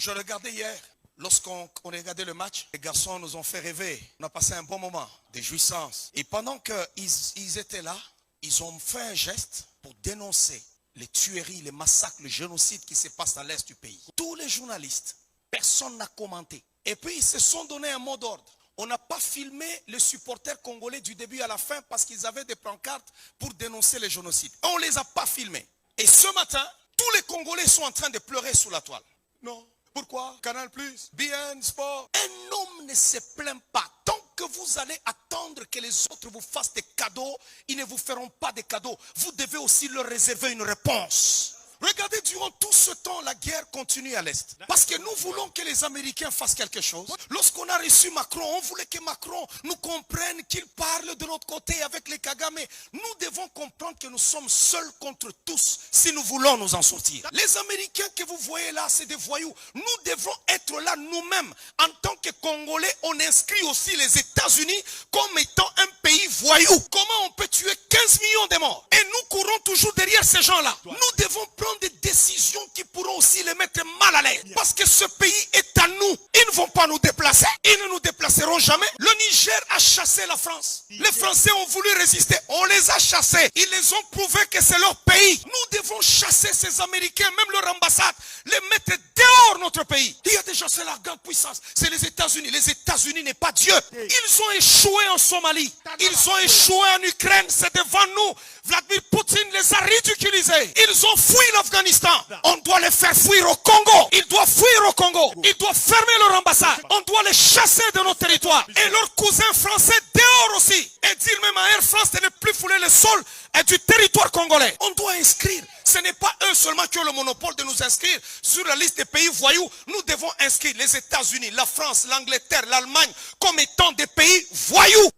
Je regardais hier, lorsqu'on regardait le match, les garçons nous ont fait rêver. On a passé un bon moment de jouissance. Et pendant qu'ils étaient là, ils ont fait un geste pour dénoncer les tueries, les massacres, le génocide qui se passe dans l'est du pays. Tous les journalistes, personne n'a commenté. Et puis ils se sont donné un mot d'ordre. On n'a pas filmé les supporters congolais du début à la fin parce qu'ils avaient des pancartes pour dénoncer le génocide. On ne les a pas filmés. Et ce matin, tous les Congolais sont en train de pleurer sous la toile. Non. Pourquoi? Canal+, BN Sport. Un homme ne se plaint pas. Tant que vous allez attendre que les autres vous fassent des cadeaux, ils ne vous feront pas des cadeaux. Vous devez aussi leur réserver une réponse. Regardez, durant tout ce temps, la guerre continue à l'Est. Parce que nous voulons que les Américains fassent quelque chose. Lorsqu'on a reçu Macron, on voulait que Macron nous comprenne, qu'il parle de notre côté avec les Kagame. Nous devons comprendre que nous sommes seuls contre tous si nous voulons nous en sortir. Les Américains que vous voyez là, c'est des voyous. Nous devons être là nous-mêmes. En tant que Congolais, on inscrit aussi les États-Unis comme étant un pays voyou. Comment on peut tuer 15 millions de morts? Et nous courons toujours derrière ces gens-là. Nous devons prendre des décisions qui pourront aussi les mettre mal à l'aise. Parce que ce pays est à nous. Ils ne vont pas nous déplacer. Ils ne nous déplaceront jamais. Le Niger a chassé la France. Les Français ont voulu résister. On les a chassés. Ils les ont prouvé que c'est leur pays. Nous devons chasser ces Américains, même leur ambassade, les mettre dehors notre pays. Il y a déjà, c'est la grande puissance. C'est les États-Unis. Les États-Unis n'est pas Dieu. Ils ont échoué en Somalie. Ils ont échoué en Ukraine. C'est devant nous. Vladimir Poutine les a ridiculisés. Ils ont fui l'Afghanistan. On doit les faire fuir au Congo. Ils doivent fuir au Congo. Ils doivent fermer leur ambassade. On doit les chasser de nos territoires. Et leurs cousins français dehors aussi. Et dire même à Air France de ne plus fouler le sol et du territoire congolais. On doit inscrire. Ce n'est pas eux seulement qui ont le monopole de nous inscrire sur la liste des pays voyous. Nous devons inscrire les États-Unis, la France, l'Angleterre, l'Allemagne comme étant des pays voyous.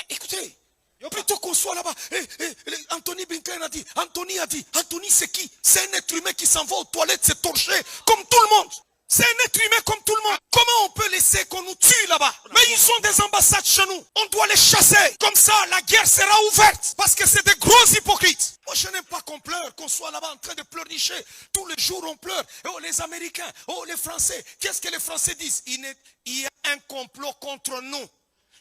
Écoutez. Plutôt qu'on soit là-bas, Anthony Blinken a dit, Anthony c'est qui? C'est un être humain qui s'en va aux toilettes se torcher comme tout le monde. C'est un être humain comme tout le monde. Comment on peut laisser qu'on nous tue là-bas? Mais ils ont des ambassades chez nous. On doit les chasser. Comme ça, la guerre sera ouverte. Parce que c'est des gros hypocrites. Moi, je n'aime pas qu'on pleure, qu'on soit là-bas en train de pleurnicher. Tous les jours, on pleure. Oh, les Américains, oh, les Français. Qu'est-ce que les Français disent? Il y a un complot contre nous.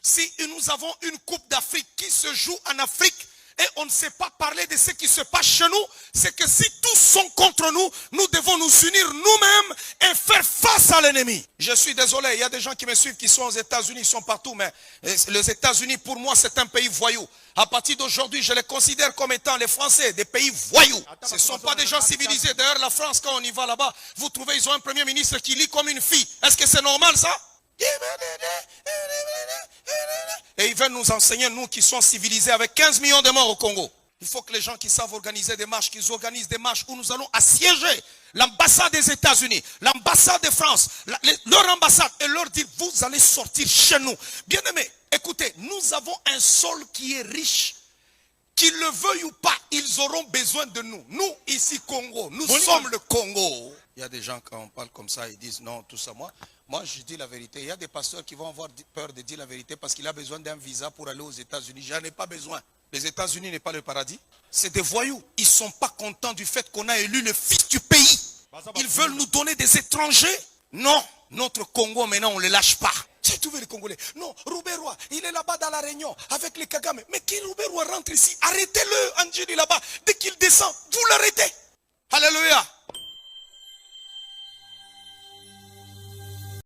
Si nous avons une coupe d'Afrique qui se joue en Afrique et on ne sait pas parler de ce qui se passe chez nous, c'est que si tous sont contre nous, nous devons nous unir nous-mêmes et faire face à l'ennemi. Je suis désolé, il y a des gens qui me suivent qui sont aux États-Unis, ils sont partout, mais les États-Unis pour moi c'est un pays voyou. À partir d'aujourd'hui, je les considère comme étant les Français, des pays voyous. Ce ne sont pas des gens civilisés. D'ailleurs, la France, quand on y va là-bas, vous trouvez, ils ont un premier ministre qui lit comme une fille. Est-ce que c'est normal ça? Et ils veulent nous enseigner, nous qui sommes civilisés avec 15 millions de morts au Congo. Il faut que les gens qui savent organiser des marches, qu'ils organisent des marches où nous allons assiéger l'ambassade des États-Unis, l'ambassade de France, leur ambassade, et leur dire, vous allez sortir chez nous. Bien aimés, écoutez, nous avons un sol qui est riche. Qu'ils le veuillent ou pas, ils auront besoin de nous. Nous, ici, Congo, nous sommes le Congo. Il y a des gens, quand on parle comme ça, ils disent non, tout ça. Moi, je dis la vérité. Il y a des pasteurs qui vont avoir peur de dire la vérité parce qu'il a besoin d'un visa pour aller aux États-Unis. J'en ai pas besoin. Les États-Unis n'est pas le paradis. C'est des voyous. Ils ne sont pas contents du fait qu'on a élu le fils du pays. Ils veulent nous donner des étrangers. Non, notre Congo, maintenant, on ne le lâche pas. J'ai trouvé les Congolais. Non, Rouberois, il est là-bas dans la Réunion avec les Kagame. Mais qui Rouberois rentre ici? Arrêtez-le, Angeli, là-bas. Dès qu'il descend, vous l'arrêtez. Alléluia.